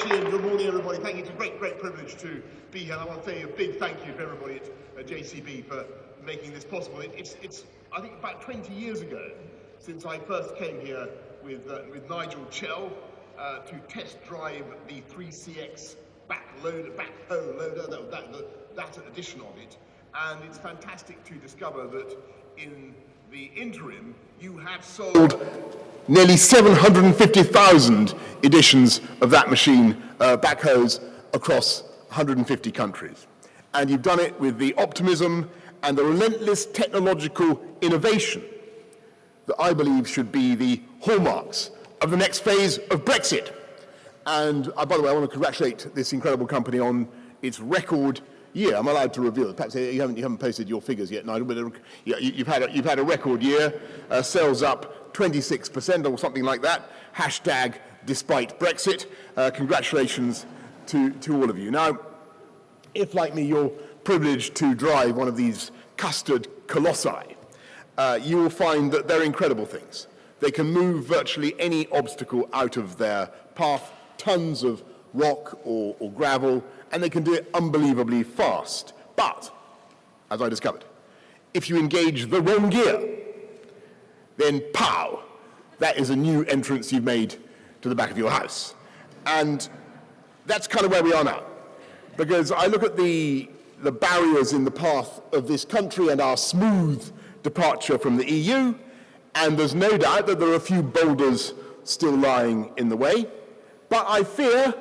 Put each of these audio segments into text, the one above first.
much, Ian. Good morning, everybody. Thank you. It's a great privilege to be here. And I want to say a big thank you to everybody at JCB for making this possible. It's I think, about 20 years ago since I first came here with Nigel Chell to test drive the 3CX backhoe loader, that edition of it. And it's fantastic to discover that in the interim, you have sold nearly 750,000 editions of that machine, backhoes, across 150 countries. And you've done it with the optimism and the relentless technological innovation that I believe should be the hallmarks of the next phase of Brexit. And by the way, I want to congratulate this incredible company on its record year. I'm allowed to reveal it. Perhaps you haven't posted your figures yet, Nigel, but you've had a record year. Sales up 26% or something like that. Hashtag despite Brexit. Congratulations to all of you. Now, if like me you're privileged to drive one of these custard colossi, you will find that they're incredible things. They can move virtually any obstacle out of their path, tons of rock or gravel, and they can do it unbelievably fast. But, as I discovered, if you engage the wrong gear, then pow, that is a new entrance you've made to the back of your house. And that's kind of where we are now. Because I look at the barriers in the path of this country and our smooth departure from the EU, and there's no doubt that there are a few boulders still lying in the way. But I fear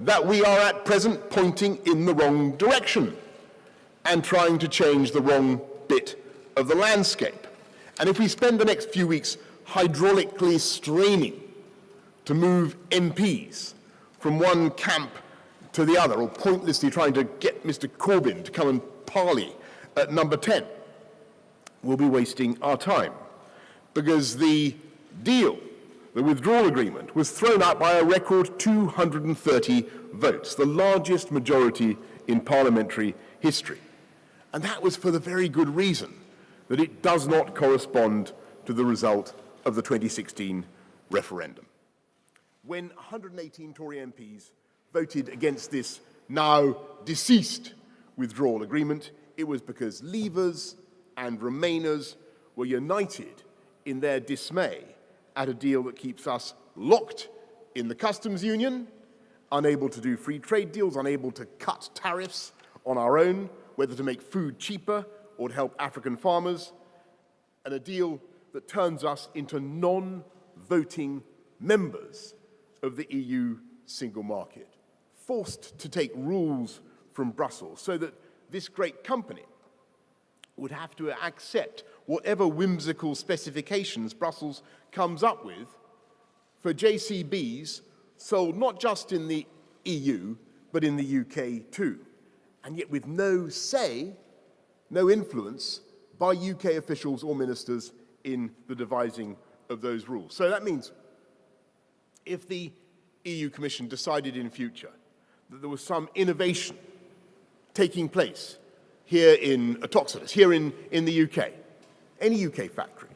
that we are at present pointing in the wrong direction and trying to change the wrong bit of the landscape. And if we spend the next few weeks hydraulically straining to move MPs from one camp to the other, or pointlessly trying to get Mr. Corbyn to come and parley at number 10, we'll be wasting our time. Because the deal, the withdrawal agreement, was thrown out by a record 230 votes, the largest majority in parliamentary history. And that was for the very good reason that it does not correspond to the result of the 2016 referendum. When 118 Tory MPs voted against this now deceased withdrawal agreement, it was because Leavers and Remainers were united in their dismay at a deal that keeps us locked in the customs union, unable to do free trade deals, unable to cut tariffs on our own, whether to make food cheaper or to help African farmers, and a deal that turns us into non-voting members of the EU single market, forced to take rules from Brussels so that this great company would have to accept whatever whimsical specifications Brussels comes up with for JCBs sold not just in the EU, but in the UK too, and yet with no say, no influence by UK officials or ministers in the devising of those rules. So that means if the EU Commission decided in future that there was some innovation taking place here in Toxodus, here in the UK, any UK factory,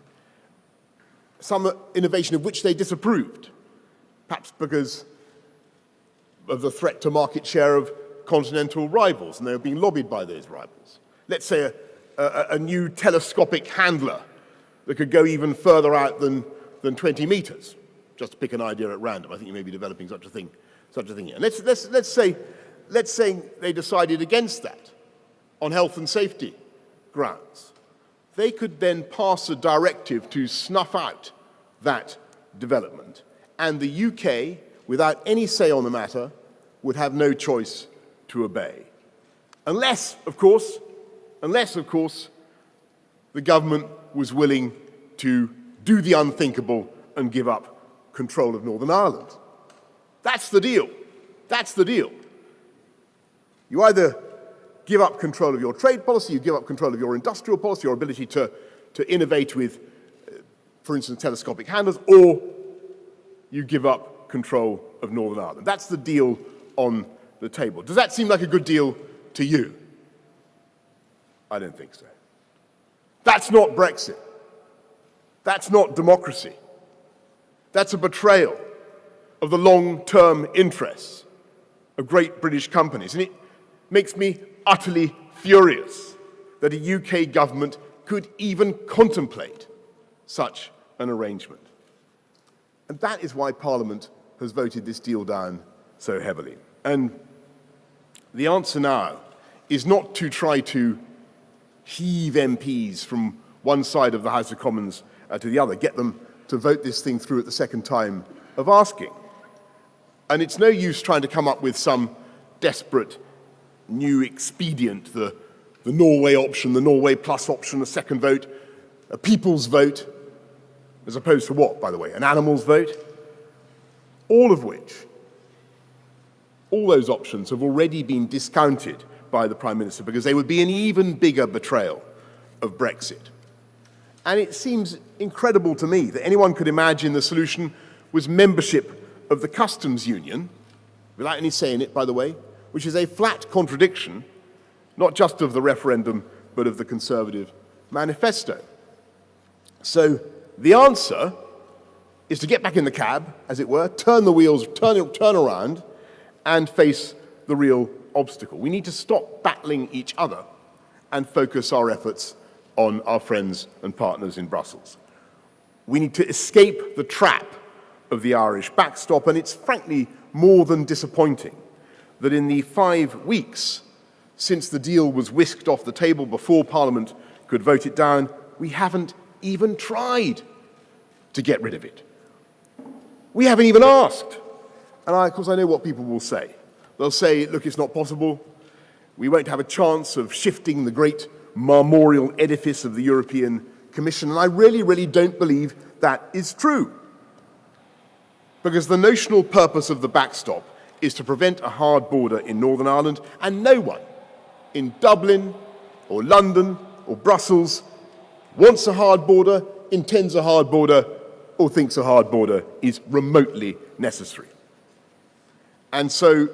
some innovation of which they disapproved, perhaps because of the threat to market share of continental rivals, and they were being lobbied by those rivals. Let's say a new telescopic handler that could go even further out than 20 meters, just to pick an idea at random. I think you may be developing such a thing here. Let's say they decided against that on health and safety grounds. They could then pass a directive to snuff out that development, and the UK, without any say on the matter, would have no choice to obey. Unless, of course, the government was willing to do the unthinkable and give up control of Northern Ireland. That's the deal. That's the deal. You either give up control of your trade policy, you give up control of your industrial policy, your ability to innovate with, for instance, telescopic handlers, or you give up control of Northern Ireland. That's the deal on the table. Does that seem like a good deal to you? I don't think so. That's not Brexit. That's not democracy. That's a betrayal of the long-term interests of great British companies. And it makes me utterly furious that a UK government could even contemplate such an arrangement. And that is why Parliament has voted this deal down so heavily. And the answer now is not to try to heave MPs from one side of the House of Commons to the other, get them to vote this thing through at the second time of asking. And it's no use trying to come up with some desperate new expedient, the Norway option, the Norway plus option, a second vote, a people's vote, as opposed to what, by the way, an animal's vote? All of which, all those options have already been discounted by the Prime Minister because they would be an even bigger betrayal of Brexit. And it seems incredible to me that anyone could imagine the solution was membership of the customs union, without any say in it, by the way, which is a flat contradiction, not just of the referendum, but of the Conservative manifesto. So the answer is to get back in the cab, as it were, turn the wheels, turn around, and face the real obstacle. We need to stop battling each other and focus our efforts on our friends and partners in Brussels. We need to escape the trap of the Irish backstop, and it's frankly more than disappointing that in the 5 weeks since the deal was whisked off the table before Parliament could vote it down, we haven't even tried to get rid of it. We haven't even asked. And of course, I know what people will say. They'll say, look, it's not possible. We won't have a chance of shifting the great memorial edifice of the European Commission. And I really don't believe that is true. Because the notional purpose of the backstop is to prevent a hard border in Northern Ireland, and no one in Dublin or London or Brussels wants a hard border, intends a hard border, or thinks a hard border is remotely necessary. And so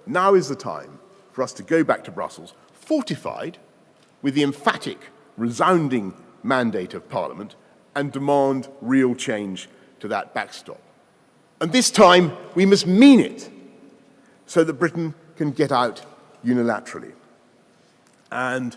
now is the time for us to go back to Brussels, fortified with the emphatic, resounding mandate of Parliament, and demand real change to that backstop. And this time, we must mean it, so that Britain can get out unilaterally. And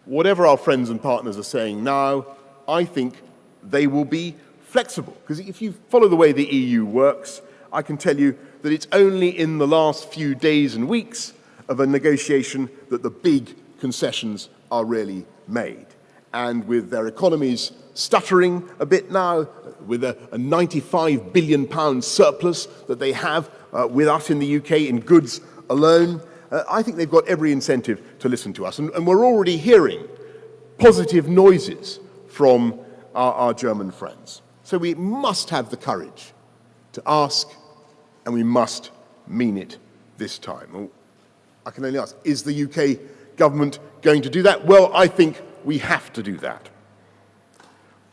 whatever our friends and partners are saying now, I think they will be flexible. Because if you follow the way the EU works, I can tell you that it's only in the last few days and weeks of a negotiation that the big concessions are really made. And with their economies stuttering a bit now, with a £95 billion surplus that they have with us in the UK in goods alone, I think they've got every incentive to listen to us. And we're already hearing positive noises from our German friends. So we must have the courage to ask, and we must mean it this time. Well, I can only ask, is the UK government going to do that? Well, I think we have to do that.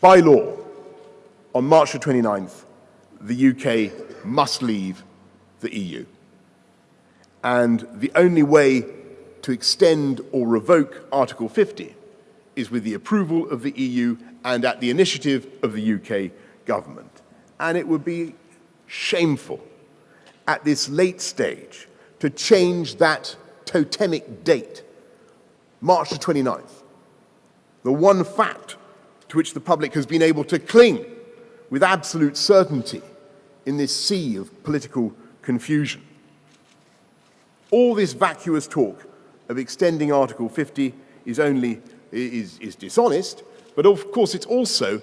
By law, on March the 29th, the UK must leave the EU. And the only way to extend or revoke Article 50 is with the approval of the EU and at the initiative of the UK government. And it would be shameful at this late stage to change that totemic date, March the 29th, the one fact to which the public has been able to cling with absolute certainty in this sea of political confusion. All this vacuous talk of extending Article 50 is dishonest, but of course it's also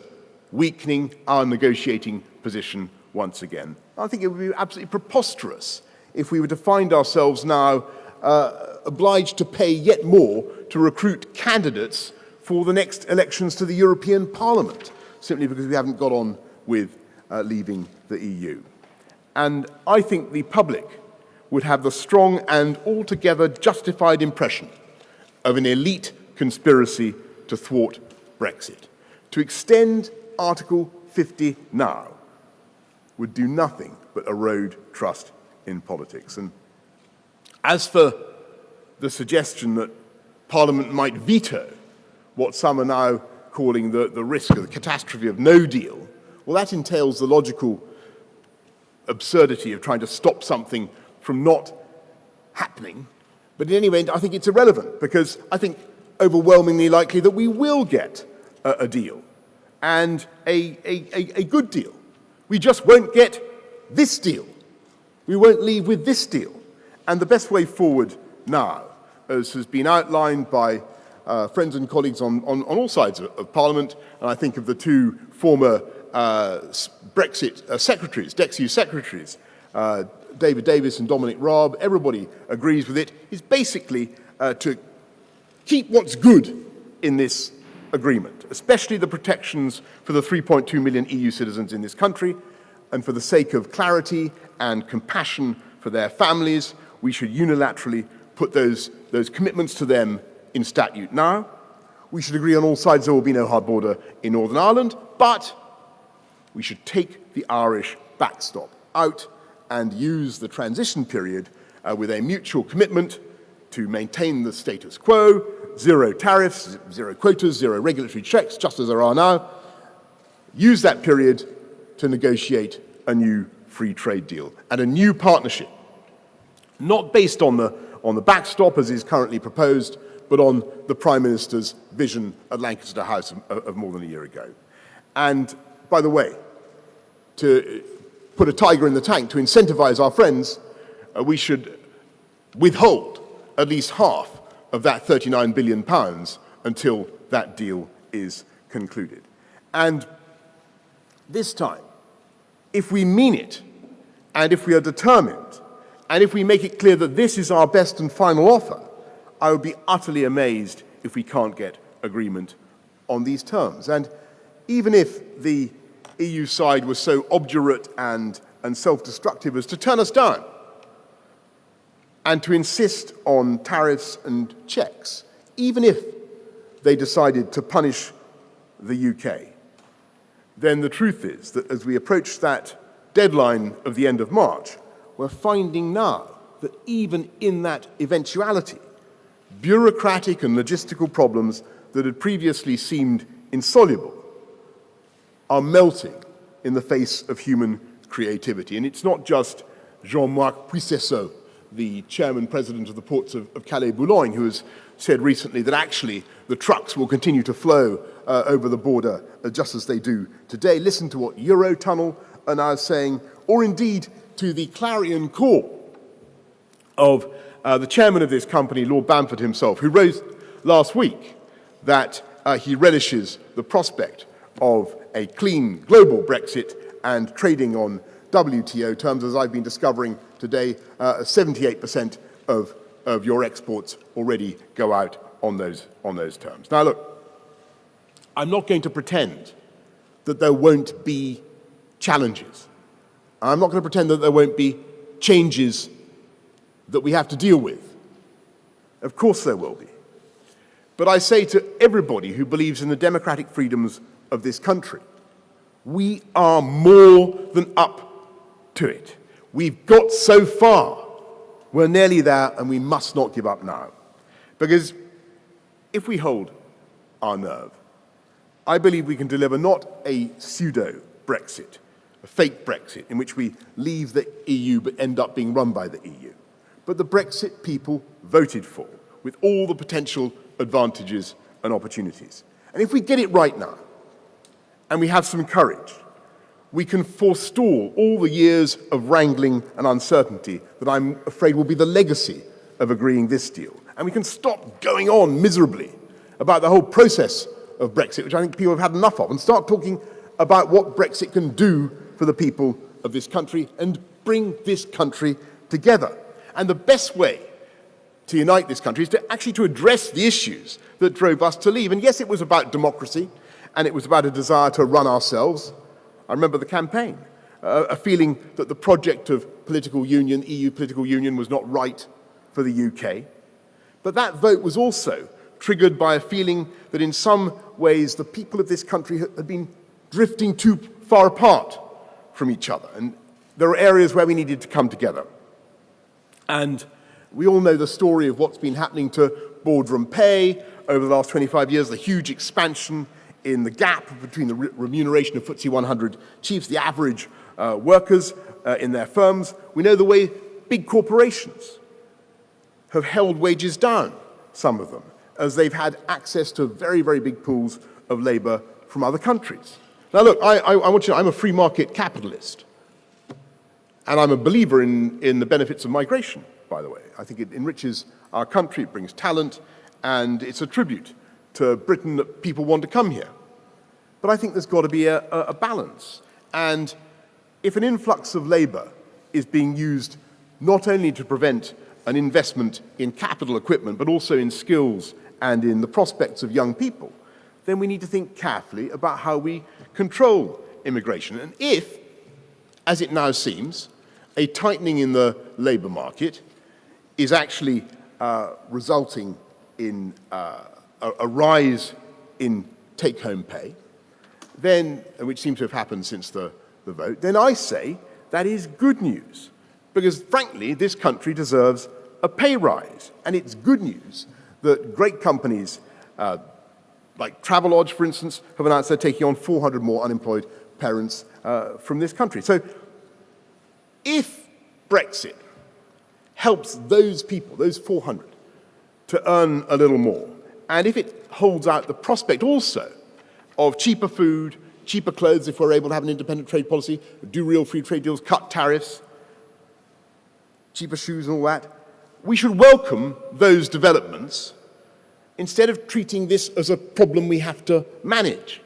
weakening our negotiating position once again. I think it would be absolutely preposterous if we were to find ourselves now obliged to pay yet more to recruit candidates for the next elections to the European Parliament, simply because we haven't got on with leaving the EU. And I think the public would have the strong and altogether justified impression of an elite conspiracy to thwart Brexit. To extend Article 50 now would do nothing but erode trust in politics. And as for the suggestion that Parliament might veto what some are now calling the risk of the catastrophe of no deal, well, that entails the logical absurdity of trying to stop something from not happening. But in any event, I think it's irrelevant, because I think overwhelmingly likely that we will get a deal, and a good deal. We just won't get this deal. We won't leave with this deal. And the best way forward now, as has been outlined by friends and colleagues on all sides of Parliament, and I think of the two former Brexit secretaries, DExEU secretaries, David Davis and Dominic Raab, everybody agrees with it, is basically to keep what's good in this agreement, especially the protections for the 3.2 million EU citizens in this country, and for the sake of clarity and compassion for their families, we should unilaterally put those commitments to them in statute now. We should agree on all sides there will be no hard border in Northern Ireland, but we should take the Irish backstop out and use the transition period with a mutual commitment to maintain the status quo, zero tariffs, zero quotas, zero regulatory checks, just as there are now. Use that period to negotiate a new free trade deal and a new partnership, not based on the backstop as is currently proposed, but on the Prime Minister's vision at Lancaster House of more than a year ago. And by the way, to put a tiger in the tank, to incentivize our friends, we should withhold at least half of that £39 billion until that deal is concluded. And this time, if we mean it, and if we are determined, and if we make it clear that this is our best and final offer, I would be utterly amazed if we can't get agreement on these terms. And even if the EU side was so obdurate and self-destructive as to turn us down and to insist on tariffs and checks, even if they decided to punish the UK, then the truth is that as we approach that deadline of the end of March, we're finding now that even in that eventuality, bureaucratic and logistical problems that had previously seemed insoluble are melting in the face of human creativity. And it's not just Jean-Marc Puissesseau, the chairman president of the ports of Calais-Boulogne, who has said recently that actually the trucks will continue to flow over the border just as they do today. Listen to what Eurotunnel are now saying, or indeed to the clarion call of the chairman of this company, Lord Bamford himself, who wrote last week that he relishes the prospect of a clean global Brexit and trading on WTO terms. As I've been discovering today, 78% of your exports already go out on those terms. Now look, I'm not going to pretend that there won't be challenges. I'm not going to pretend that there won't be changes that we have to deal with. Of course there will be. But I say to everybody who believes in the democratic freedoms of this country, we are more than up to it. We've got so far. We're nearly there, and we must not give up now. Because if we hold our nerve, I believe we can deliver not a pseudo-Brexit, a fake Brexit, in which we leave the EU but end up being run by the EU, but the Brexit people voted for, with all the potential advantages and opportunities. And if we get it right now, and we have some courage, we can forestall all the years of wrangling and uncertainty that I'm afraid will be the legacy of agreeing this deal. And we can stop going on miserably about the whole process of Brexit, which I think people have had enough of, and start talking about what Brexit can do for the people of this country and bring this country together. And the best way to unite this country is to actually address the issues that drove us to leave. And yes, it was about democracy, and it was about a desire to run ourselves. I remember the campaign, a feeling that the project of political union, EU political union, was not right for the UK. But that vote was also triggered by a feeling that in some ways the people of this country had been drifting too far apart from each other. And there are areas where we needed to come together. And we all know the story of what's been happening to boardroom pay over the last 25 years, the huge expansion in the gap between the remuneration of FTSE 100 chiefs, the average workers in their firms. We know the way big corporations have held wages down, some of them, as they've had access to very, very big pools of labour from other countries. Now look, I want you to know, I'm a free market capitalist. And I'm a believer in the benefits of migration, by the way. I think it enriches our country, it brings talent, and it's a tribute to Britain that people want to come here. But I think there's got to be a balance. And if an influx of labour is being used not only to prevent an investment in capital equipment, but also in skills and in the prospects of young people, then we need to think carefully about how we control immigration. And if, as it now seems, a tightening in the labour market is actually resulting in a rise in take-home pay, then, which seems to have happened since the vote, then I say that is good news. Because frankly, this country deserves a pay rise. And it's good news that great companies like Travelodge, for instance, have announced they're taking on 400 more unemployed parents from this country. So if Brexit helps those people, those 400, to earn a little more, and if it holds out the prospect also of cheaper food, cheaper clothes if we're able to have an independent trade policy, do real free trade deals, cut tariffs, cheaper shoes and all that, we should welcome those developments instead of treating this as a problem we have to manage.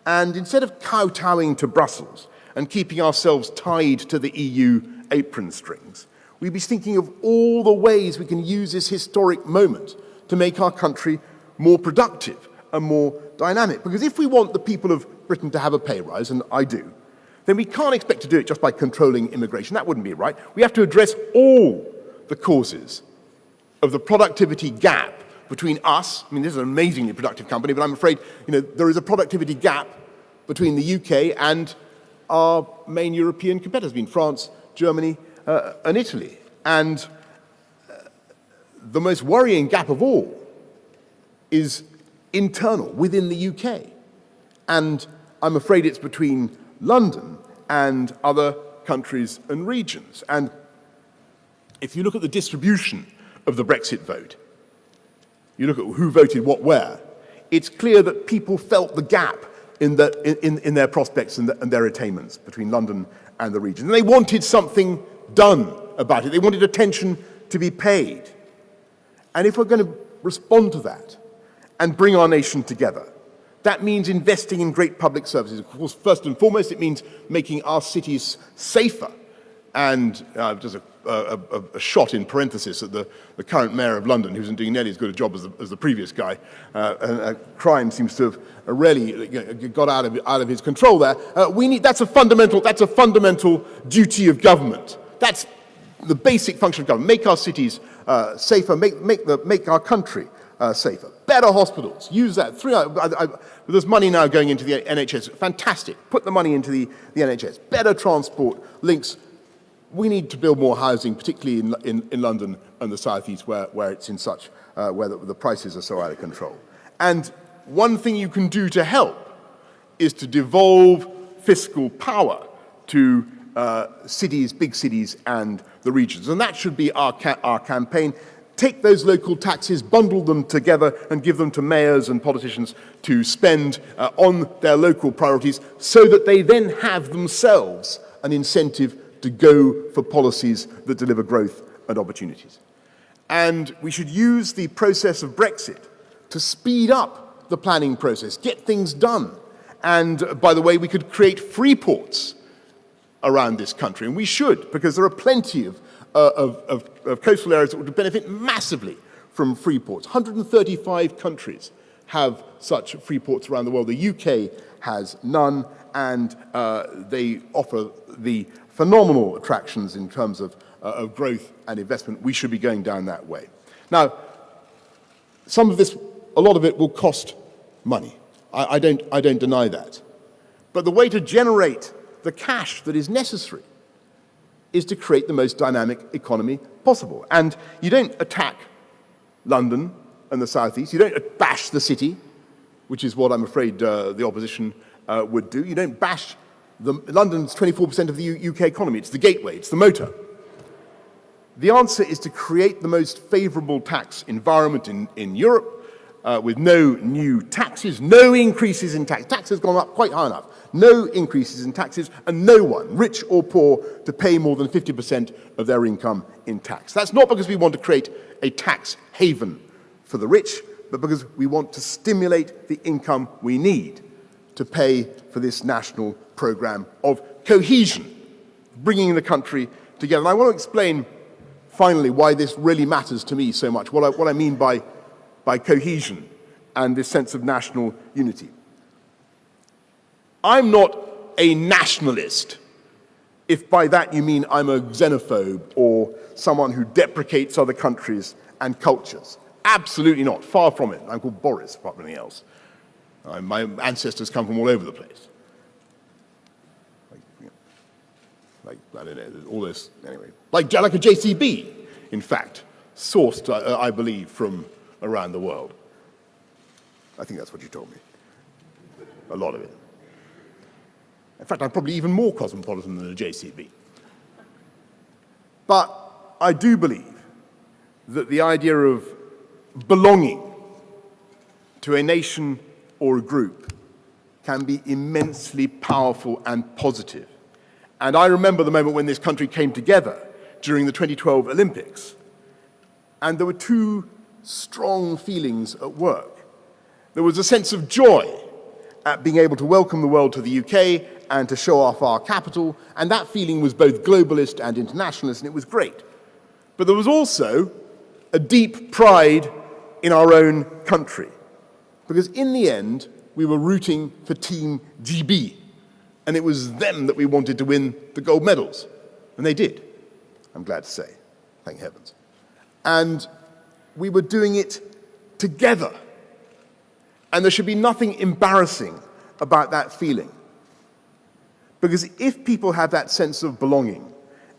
And instead of kowtowing to Brussels and keeping ourselves tied to the EU apron strings, we'd be thinking of all the ways we can use this historic moment to make our country more productive and more dynamic. Because if we want the people of Britain to have a pay rise, and I do, then we can't expect to do it just by controlling immigration. That wouldn't be right. We have to address all the causes of the productivity gap between us. I mean, this is an amazingly productive company, but I'm afraid, there is a productivity gap between the UK and our main European competitors, being France, Germany, and Italy. And the most worrying gap of all is internal, within the UK. And I'm afraid it's between London and other countries and regions. And if you look at the distribution of the Brexit vote, you look at who voted what where, it's clear that people felt the gap in their prospects and their attainments between London and the region. And they wanted something done about it. They wanted attention to be paid. And if we're going to respond to that and bring our nation together, that means investing in great public services. Of course, first and foremost, it means making our cities safer. And just a shot in parenthesis at the current mayor of London, who isn't doing nearly as good a job as the previous guy. Crime seems to have really got out of his control there. That's a fundamental duty of government. That's the basic function of government. Make our cities safer. Make our country safer. Better hospitals. Use that. There's money now going into the NHS. Fantastic. Put the money into the NHS. Better transport links. We need to build more housing, particularly in London and the South East, where it's in such, where the prices are so out of control. And one thing you can do to help is to devolve fiscal power to cities, big cities, and the regions. And that should be our campaign. Take those local taxes, bundle them together, and give them to mayors and politicians to spend on their local priorities, so that they then have themselves an incentive to go for policies that deliver growth and opportunities. And we should use the process of Brexit to speed up the planning process, get things done. And by the way, we could create free ports around this country, and we should, because there are plenty of coastal areas that would benefit massively from free ports. 135 countries have such free ports around the world. The UK has none, and they offer the phenomenal attractions in terms of growth and investment. We should be going down that way. Now, a lot of it will cost money. I don't deny that. But the way to generate the cash that is necessary is to create the most dynamic economy possible. And you don't attack London and the South East. You don't bash the city, which is what I'm afraid the opposition would do. You don't bash London's 24% of the UK economy. It's the gateway, it's the motor. The answer is to create the most favorable tax environment in Europe, with no new taxes, no increases in tax. Tax has gone up quite high enough. No increases in taxes, and no one, rich or poor, to pay more than 50% of their income in tax. That's not because we want to create a tax haven for the rich, but because we want to stimulate the income we need to pay for this national programme of cohesion, bringing the country together. And I want to explain, finally, why this really matters to me so much, what I mean by cohesion and this sense of national unity. I'm not a nationalist, if by that you mean I'm a xenophobe or someone who deprecates other countries and cultures. Absolutely not, far from it. I'm called Boris, apart from anything else. My ancestors come from all over the place. I don't know, all this, anyway. Like a JCB, in fact, sourced, I believe, from around the world. I think that's what you told me. A lot of it. In fact, I'm probably even more cosmopolitan than a JCB. But I do believe that the idea of belonging to a nation or a group can be immensely powerful and positive. And I remember the moment when this country came together during the 2012 Olympics, and there were two strong feelings at work. There was a sense of joy at being able to welcome the world to the UK and to show off our capital, and that feeling was both globalist and internationalist, and it was great. But there was also a deep pride in our own country, because in the end, we were rooting for Team GB, and it was them that we wanted to win the gold medals, and they did, I'm glad to say, thank heavens. And we were doing it together, and there should be nothing embarrassing about that feeling. Because if people have that sense of belonging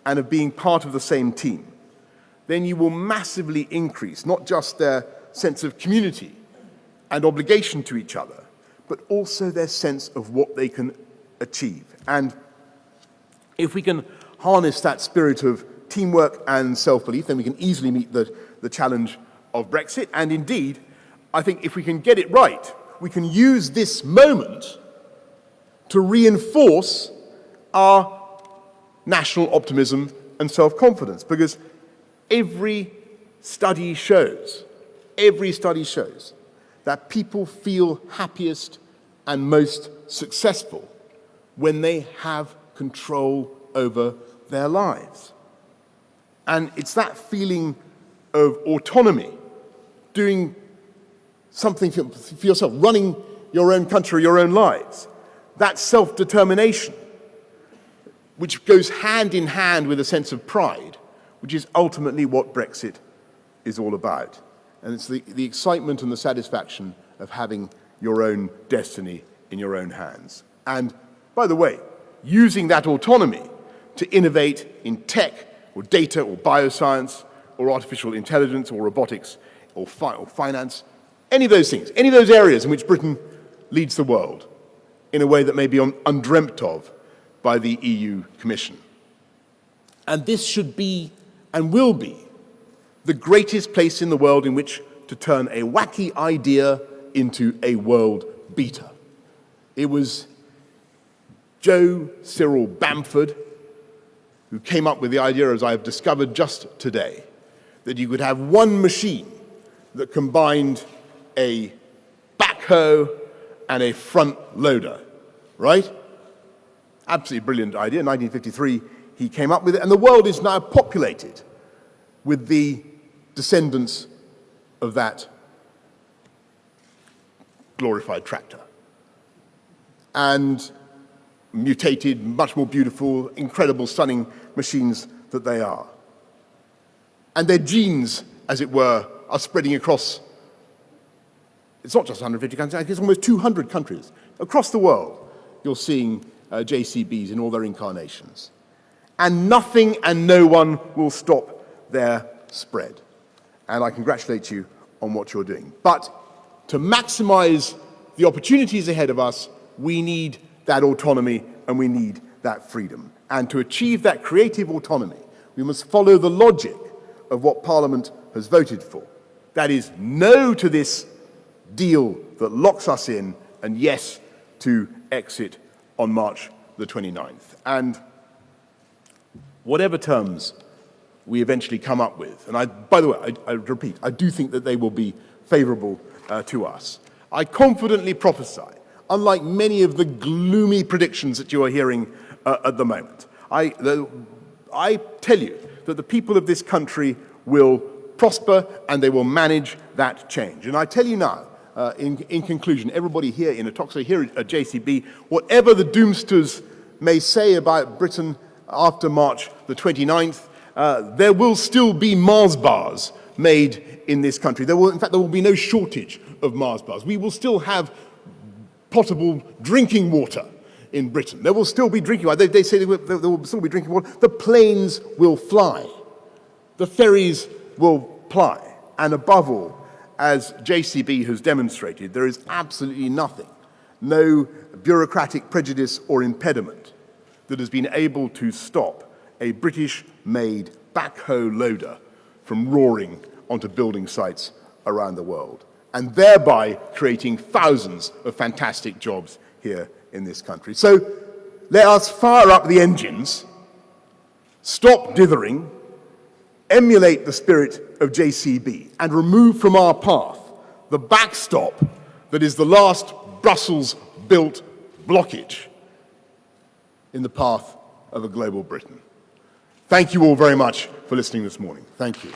and of being part of the same team, then you will massively increase not just their sense of community and obligation to each other, but also their sense of what they can achieve. And if we can harness that spirit of teamwork and self-belief, then we can easily meet the challenge of Brexit. And indeed, I think if we can get it right, we can use this moment to reinforce our national optimism and self-confidence, because every study shows that people feel happiest and most successful when they have control over their lives. And it's that feeling of autonomy, doing something for yourself, running your own country, your own lives, that self-determination, which goes hand in hand with a sense of pride, which is ultimately what Brexit is all about. And it's the excitement and the satisfaction of having your own destiny in your own hands. And, by the way, using that autonomy to innovate in tech or data or bioscience or artificial intelligence or robotics or finance, any of those things, any of those areas in which Britain leads the world in a way that may be undreamt of by the EU Commission. And this should be and will be the greatest place in the world in which to turn a wacky idea into a world beater. It was Joe Cyril Bamford who came up with the idea, as I have discovered just today, that you could have one machine that combined a backhoe and a front loader, right? Absolutely brilliant idea. In 1953, he came up with it, and the world is now populated with the descendants of that glorified tractor. And mutated, much more beautiful, incredible, stunning machines that they are. And their genes, as it were, are spreading across, it's not just 150 countries, it's almost 200 countries. Across the world, you're seeing JCBs in all their incarnations. And nothing and no one will stop their spread. And I congratulate you on what you're doing. But to maximize the opportunities ahead of us, we need that autonomy and we need that freedom. And to achieve that creative autonomy, we must follow the logic of what Parliament has voted for. That is no to this deal that locks us in, and yes to exit on March the 29th. And whatever terms we eventually come up with, and by the way, I repeat, I do think that they will be favourable to us. I confidently prophesy, unlike many of the gloomy predictions that you are hearing at the moment, I tell you that the people of this country will prosper and they will manage that change. And I tell you now, in conclusion, everybody here in Atoxo, here at JCB, whatever the doomsters may say about Britain after March the 29th, there will still be Mars bars made in this country. In fact, there will be no shortage of Mars bars. We will still have potable drinking water in Britain. There will still be drinking water. They say there will still be drinking water. The planes will fly. The ferries will ply. And above all, as JCB has demonstrated, there is absolutely nothing, no bureaucratic prejudice or impediment that has been able to stop a British-made backhoe loader from roaring onto building sites around the world, and thereby creating thousands of fantastic jobs here in this country. So let us fire up the engines, stop dithering, emulate the spirit of JCB, and remove from our path the backstop that is the last Brussels-built blockage in the path of a global Britain. Thank you all very much for listening this morning. Thank you.